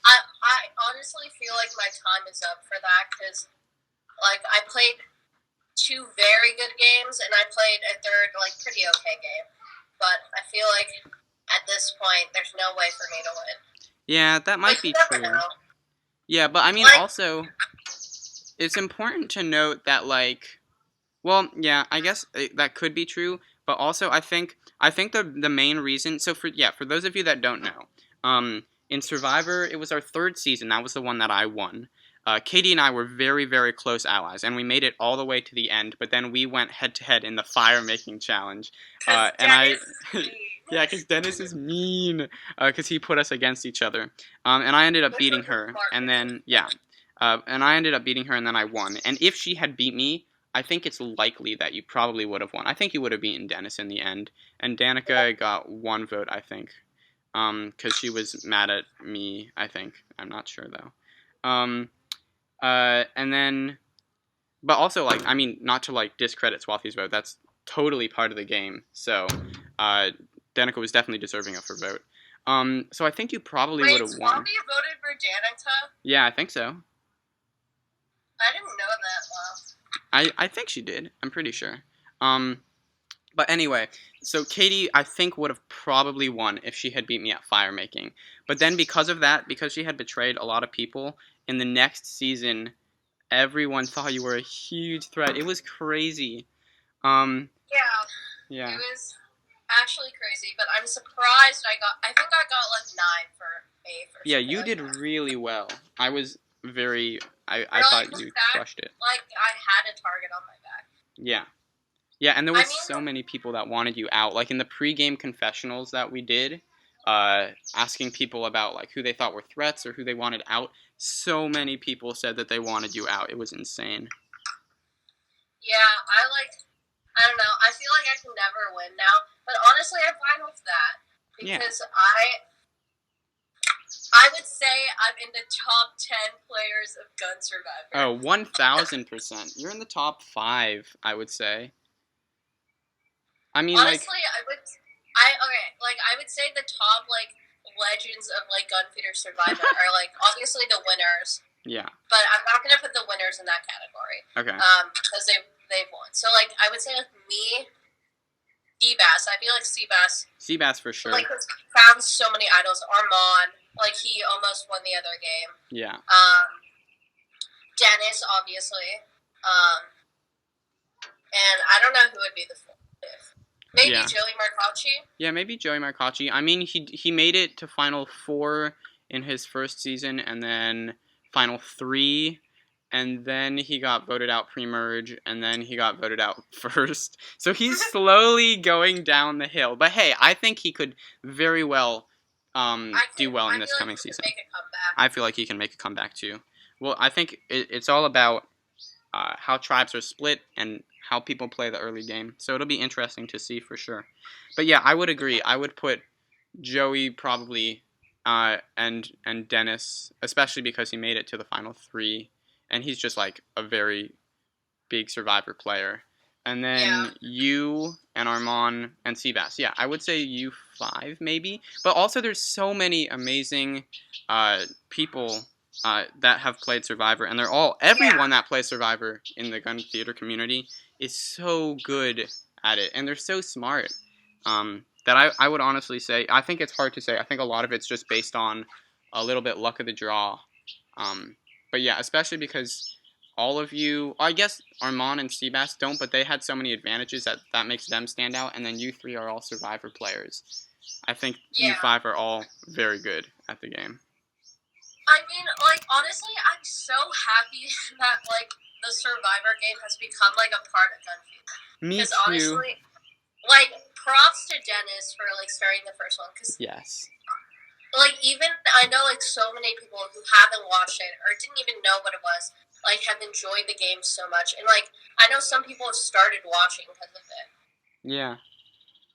I honestly feel like my time is up for that because, like, I played 2 very good games and I played a third, like, pretty okay game. But I feel like at this point, there's no way for me to win. Yeah, that might Like, be you never true. know. Yeah, but I mean, Like- also, it's important to note that, like, well, yeah, I guess that could be true, but also I think the main reason. So for those of you that don't know, in Survivor, it was our 3rd season. That was the one that I won. Katie and I were very, very close allies, and we made it all the way to the end. But then we went head to head in the fire making challenge, and yeah, because Dennis is mean, because he put us against each other, and I ended up beating her, and then and I ended up beating her, and then I won. And if she had beat me, I think it's likely that you probably would have won. I think you would have beaten Dennis in the end, and Danica got 1 vote, I think, because she was mad at me. I think I'm not sure though. And then, but also like I mean, not to like discredit Swathy's vote. That's totally part of the game. So, Danica was definitely deserving of her vote. So I think you probably would have won. Wait, Swathy voted for Danica? Yeah, I think so. I didn't know that. Wow. I think she did. I'm pretty sure. But anyway, so Katie, I think, would have probably won if she had beat me at fire making. But then because of that, because she had betrayed a lot of people, in the next season, everyone thought you were a huge threat. It was crazy. Yeah. Yeah. It was actually crazy, but I'm surprised I think I got like 9 for A for Yeah, you like did that. really well. I was very... I Really, thought you that, crushed it. Like, I had a target on my back. Yeah. Yeah, and there was I mean, so many people that wanted you out. Like, in the pre-game confessionals that we did, asking people about, like, who they thought were threats or who they wanted out, so many people said that they wanted you out. It was insane. Yeah, I don't know. I feel like I can never win now. But honestly, I'm fine with that. Because I would say I'm in the top 10 players of Gun Survivor. Oh, 1,000%. You're in the top 5, I would say. I mean, honestly, I would say the top, like, legends of, like, Gun Feeder Survivor are, like, obviously the winners. Yeah. But I'm not going to put the winners in that category. Okay. Because they've won. So, like, I would say, like, me, Seabass. I feel like Seabass. Seabass for sure. Like, has found so many idols. Armand. Like, he almost won the other game. Yeah. Dennis, obviously. And I don't know who would be the 4th. Maybe Joey Marcacci? Yeah, maybe Joey Marcacci. I mean, he made it to Final 4 in his first season, and then Final 3, and then he got voted out pre-merge, and then he got voted out first. So he's slowly going down the hill. But hey, I think he could very well do well in this coming season. Make a comeback. I feel like he can make a comeback too. Well, I think it's all about how tribes are split and how people play the early game. So it'll be interesting to see for sure. But yeah, I would agree. I would put Joey probably and Dennis, especially because he made it to the Final 3, and he's just like a very big Survivor player. And then you and Armand and Seabass. Yeah, I would say you 5 maybe. But also there's so many amazing people that have played Survivor, and everyone that plays Survivor in the gun theater community is so good at it, and they're so smart. That I would honestly say, I think it's hard to say. I think a lot of it's just based on a little bit luck of the draw. But yeah, especially because all of you, I guess Armand and Seabass don't, but they had so many advantages that makes them stand out, and then you 3 are all Survivor players. I think you Yeah. 5 are all very good at the game. I mean, like, honestly, I'm so happy that, like, the Survivor game has become, like, a part of Gun Fever. Me Because too. honestly, like, props to Dennis for, like, starting the first one. Because, yes. like, even, I know, like, so many people who haven't watched it or didn't even know what it was, like, have enjoyed the game so much. And, like, I know some people have started watching because of it. Yeah.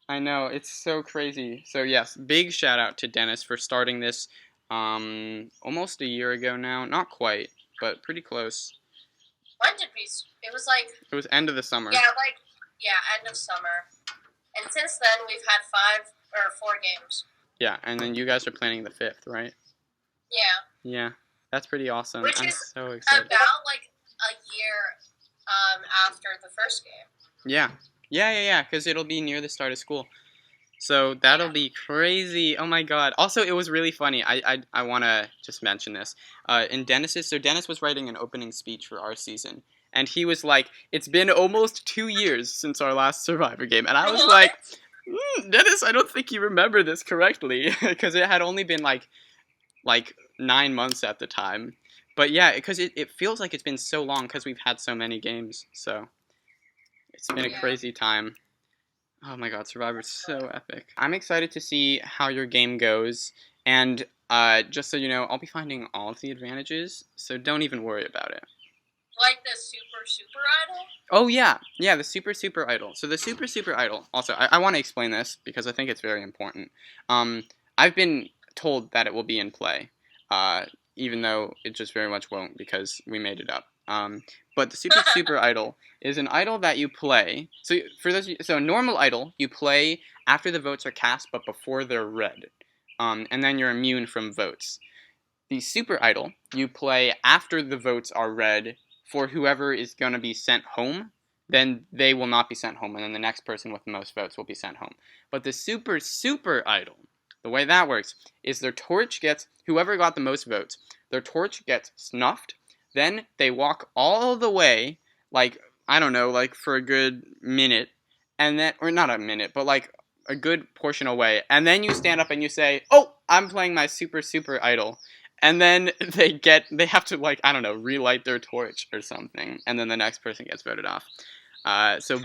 I know, it's so crazy. So yes, big shout out to Dennis for starting this almost a year ago now. Not quite, but pretty close. When did we... It was, like... It was end of the summer. Yeah, end of summer. And since then, we've had 4 games. Yeah, and then you guys are planning the 5th, right? Yeah. Yeah, that's pretty awesome. Which I'm is so excited. about, like, a year after the first game. Yeah, because it'll be near the start of school. So that'll be crazy. Oh my god. Also, it was really funny. I want to just mention this. In Dennis's, so Dennis was writing an opening speech for our season. And he was like, it's been almost 2 years since our last Survivor game. And I was like, Dennis, I don't think you remember this correctly. Because it had only been like 9 months at the time. But yeah, because it feels like it's been so long because we've had so many games. So it's been a crazy time. Oh my god, Survivor's so epic. I'm excited to see how your game goes, and just so you know, I'll be finding all of the advantages, so don't even worry about it. Like the super idol? Oh yeah, the super idol. So the super idol, also, I want to explain this, because I think it's very important. I've been told that it will be in play, even though it just very much won't, because we made it up. But the super idol is an idol that you play. So for those, so normal idol you play after the votes are cast, but before they're read, and then you're immune from votes. The super idol you play after the votes are read for whoever is going to be sent home. Then they will not be sent home, and then the next person with the most votes will be sent home. But the super idol, the way that works is their torch gets, whoever got the most votes, their torch gets snuffed. Then they walk all the way, like, I don't know, like for a good minute, and then, or not a minute, but like a good portion away, and then you stand up and you say, oh, I'm playing my super idol, and then they have to, like, I don't know, relight their torch or something, and then the next person gets voted off. So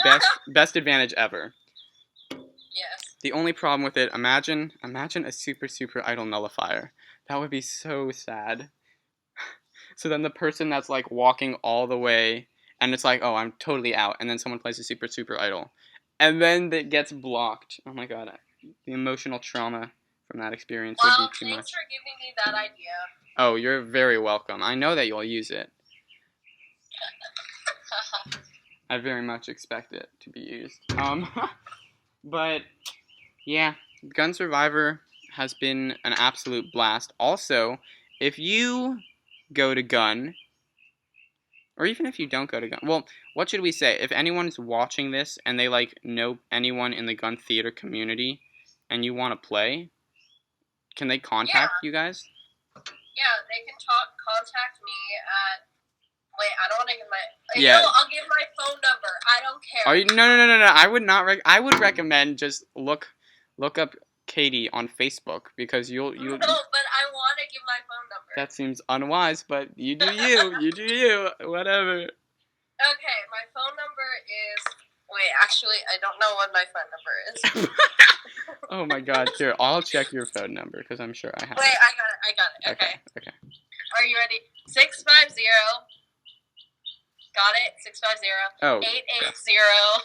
best advantage ever. Yes. The only problem with it, imagine a super idol nullifier. That would be so sad. So then the person that's like walking all the way, and it's like, oh, I'm totally out, and then someone plays a super idol, and then it gets blocked. Oh my god, the emotional trauma from that experience would be too much. Thanks for giving me that idea. Oh, you're very welcome. I know that you'll use it. I very much expect it to be used. But yeah, Gun Survivor has been an absolute blast. Also, if you go to Gun, or even if you don't go to Gun, well, what should we say? If anyone's watching this and they like know anyone in the Gun theater community and you want to play, can they contact you guys? Yeah, they can contact me at... Wait, I don't want to give my... No, I'll give my phone number. I don't care. Are you... No. I would not... I would recommend just look up Katie on Facebook, because you'll... No, but I want to give my phone number. That seems unwise, but you do you. You do you. Whatever. Okay, my phone number is... Wait, actually, I don't know what my phone number is. Oh my god, here, I'll check your phone number, because I'm sure I have Wait, I got it. Okay. Are you ready? 650... Got it? 650... Oh. 880...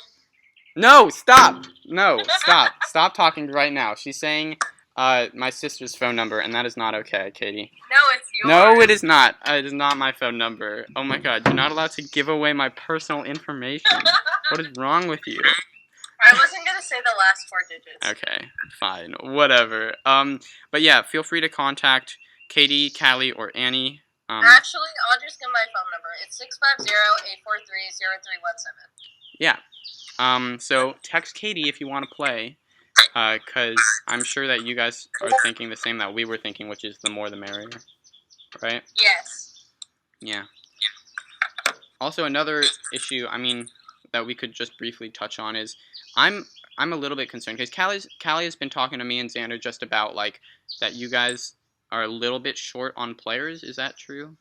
No, stop! No, stop. Stop talking right now. She's saying my sister's phone number, and that is not okay, Katie. No, it's yours. No, it is not. It is not my phone number. Oh my god, you're not allowed to give away my personal information. What is wrong with you? I wasn't going to say the last 4 digits. Okay, fine. Whatever. But yeah, feel free to contact Katie, Callie, or Annie. Actually, I'll just give my phone number. It's 650-843-0317. Yeah. So text Katie if you want to play, because I'm sure that you guys are thinking the same that we were thinking, which is the more the merrier, right? Yes. Yeah. Also, another issue, I mean, that we could just briefly touch on is, I'm I'm a little bit concerned because Callie has been talking to me and Xander just about like that you guys are a little bit short on players. Is that true?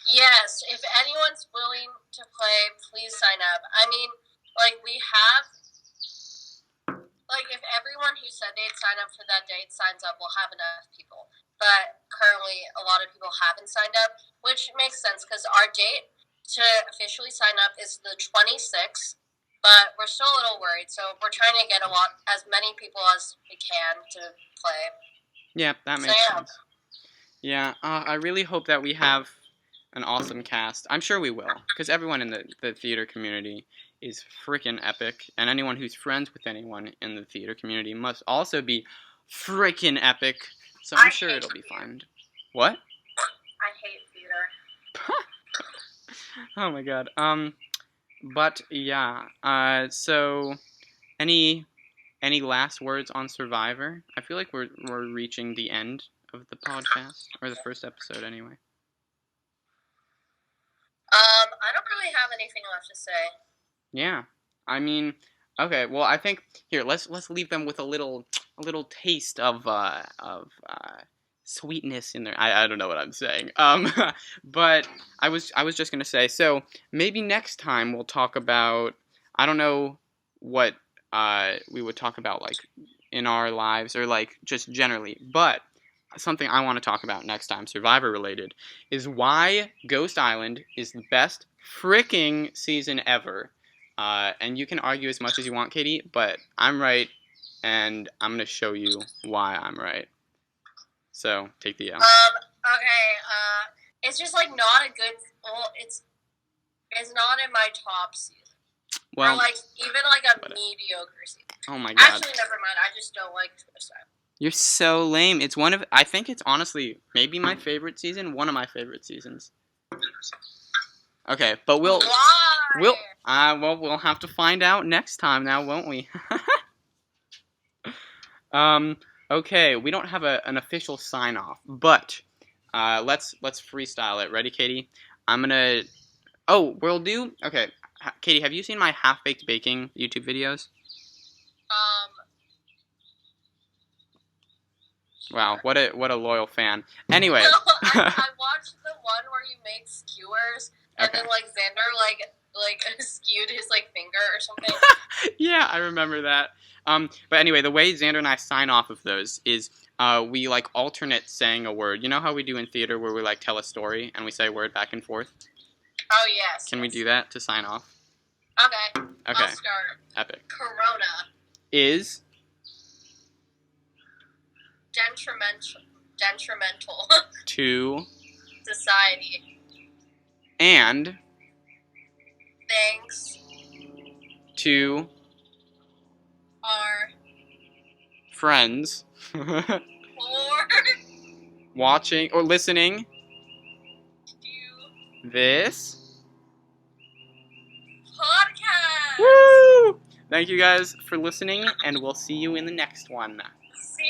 Yes. If anyone's willing to play, please sign up. I mean, like we have. Like, if everyone who said they'd sign up for that date signs up, we'll have enough people. But currently, a lot of people haven't signed up, which makes sense because our date to officially sign up is the 26th. But we're still a little worried, so we're trying to get as many people as we can to play. Yeah, that makes sense. Yeah, I really hope that we have an awesome cast. I'm sure we will, because everyone in the theater community is freaking epic, and anyone who's friends with anyone in the theater community must also be freaking epic, so I'm sure it'll be fine. What? I hate theater. Oh my god. But yeah, so any last words on Survivor? I feel like we're reaching the end of the podcast, or the first episode anyway. I don't really have anything left to say. Yeah, I mean, okay. Well, I think here let's leave them with a little taste of sweetness in there. I don't know what I'm saying. But I was just gonna say. So maybe next time we'll talk about. I don't know what we would talk about like in our lives or like just generally, but something I want to talk about next time, Survivor related, is why Ghost Island is the best freaking season ever. And you can argue as much as you want, Katie, but I'm right, and I'm going to show you why I'm right. So, take the L. Okay, it's just, like, not a good, well, it's not in my top season. Well, or, like, even, like, a mediocre season. Oh, my God. Actually, never mind, I just don't like Ghost Island. You're so lame. It's I think it's honestly maybe my favorite season, one of my favorite seasons. Okay, but we'll have to find out next time now, won't we? Okay, we don't have an official sign off, but let's freestyle it. Ready, Katie? I'm gonna. Oh, we'll do. Okay, Katie, have you seen my half-baked baking YouTube videos? Wow, what a loyal fan. Anyway. No, I watched the one where you make skewers, and then, like, Xander, like skewed his, like, finger or something. Yeah, I remember that. But anyway, the way Xander and I sign off of those is we, like, alternate saying a word. You know how we do in theater where we, like, tell a story and we say a word back and forth? Oh, yes. Can we do that to sign off? Okay. I'll start. Epic. Corona. Is... Detrimental. To... Society. And... Thanks. To... Our... Friends. For... Watching or listening... To... This... Podcast! Woo! Thank you guys for listening, and we'll see you in the next one. See